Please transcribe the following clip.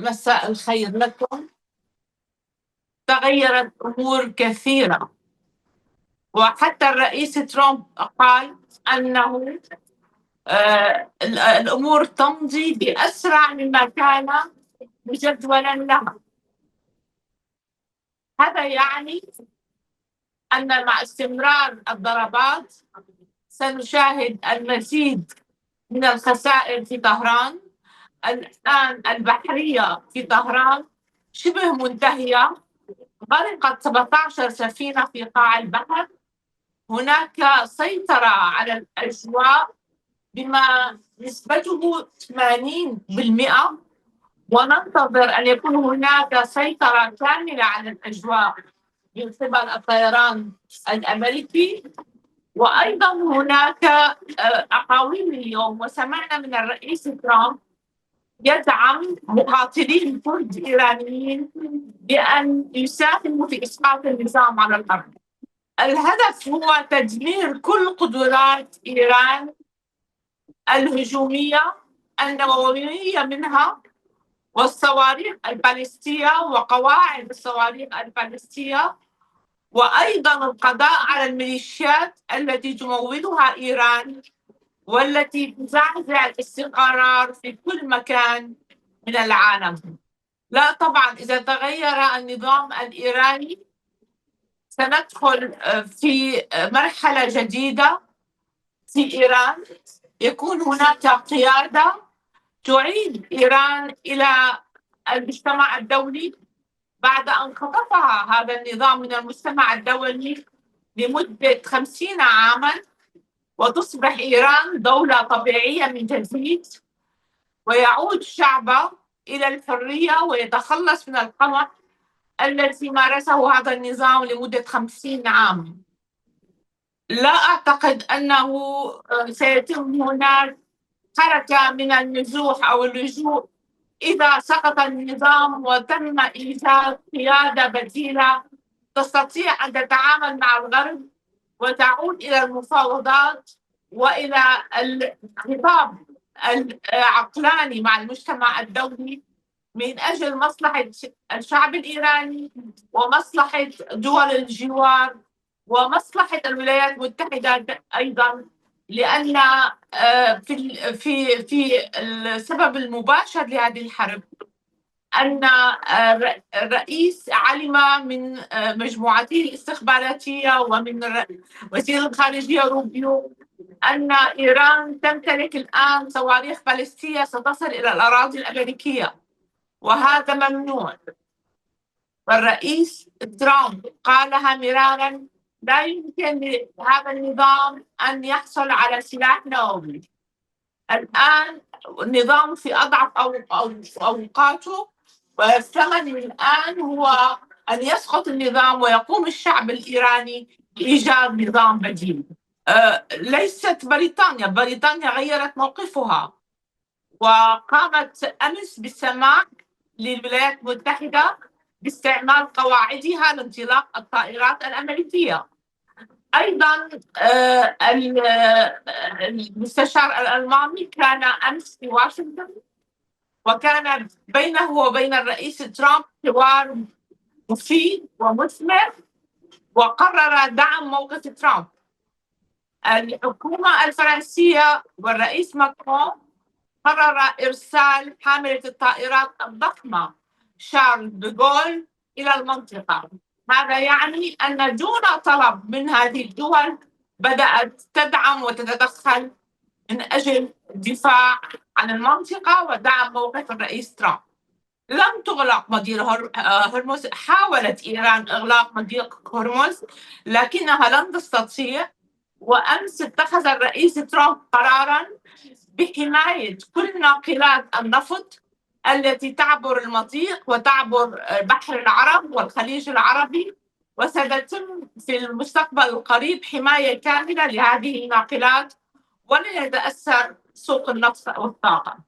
مساء الخير لكم. تغيرت أمور كثيرة، وحتى الرئيس ترامب قال أنه الأمور تمضي بأسرع مما كان مجدولا لها. هذا يعني أن مع استمرار الضربات سنشاهد المزيد من الخسائر في طهران. الآن البحرية في طهران شبه منتهية، غرقت 17 سفينة في قاع البحر. هناك سيطرة على الأجواء بما نسبته 80%، وننتظر أن يكون هناك سيطرة كاملة على الأجواء من قبل الطيران الأمريكي. وأيضا هناك أقاويل اليوم، وسمعنا من الرئيس ترامب يدعم مقاتلين الكرد الإيرانيين بأن يساهموا في إسقاط النظام على الأرض. الهدف هو تدمير كل قدرات إيران الهجومية النووية منها، والصواريخ البالستية وقواعد الصواريخ البالستية، وأيضا القضاء على الميليشيات التي تمولها إيران والتي تزعزع الاستقرار في كل مكان من العالم. لا طبعا إذا تغير النظام الإيراني سندخل في مرحلة جديدة في إيران. يكون هناك قيادة تعيد إيران إلى المجتمع الدولي بعد أن خطفها هذا النظام من المجتمع الدولي لمدة 50 عاما، وتصبح إيران دولة طبيعية من جديد، ويعود شعبه إلى الحرية ويتخلص من القمع الذي مارسه هذا النظام لمدة 50 عام. لا أعتقد أنه سيتم هناك حركة من النزوح أو اللجوء إذا سقط النظام وتم إيجاد قيادة بديلة تستطيع أن تتعامل مع الغرب وتعود إلى المفاوضات وإلى الخطاب العقلاني مع المجتمع الدولي من أجل مصلحة الشعب الإيراني ومصلحة دول الجوار ومصلحة الولايات المتحدة أيضا، لأن في السبب المباشر لهذه الحرب أن الرئيس علم من مجموعته الاستخباراتية ومن وزير الخارجية روبيو أن إيران تمتلك الآن صواريخ باليستية ستصل إلى الأراضي الأمريكية، وهذا ممنوع. والرئيس ترامب قالها مرارا: لا يمكن لهذا النظام أن يحصل على سلاح نووي. الآن النظام في أضعف أوقاته، والثمن الآن هو أن يسقط النظام ويقوم الشعب الإيراني بإيجاد نظام بديل. ليست بريطانيا غيرت موقفها وقامت أمس بالسماح للولايات المتحدة باستعمال قواعدها لانطلاق الطائرات الأمريكية. أيضا المستشار الألماني كان أمس في واشنطن، وكان بينه وبين الرئيس ترامب حوار مفيد ومثمر، وقرر دعم موقف ترامب. الحكومة الفرنسية والرئيس ماكرون قرر إرسال حاملة الطائرات الضخمة شارل دوغول إلى المنطقة. هذا يعني أن دون طلب من هذه الدول بدأت تدعم وتتدخل من أجل الدفاع عن المنطقة ودعم موقف الرئيس ترامب. لم تغلق مضيق هرمز. حاولت إيران إغلاق مضيق هرمز لكنها لن تستطيع. وأمس اتخذ الرئيس ترامب قراراً بحماية كل ناقلات النفط التي تعبر المضيق وتعبر بحر العرب والخليج العربي، وستتم في المستقبل القريب حماية كاملة لهذه الناقلات، ولن يتأثر سوق النفط والطاقة.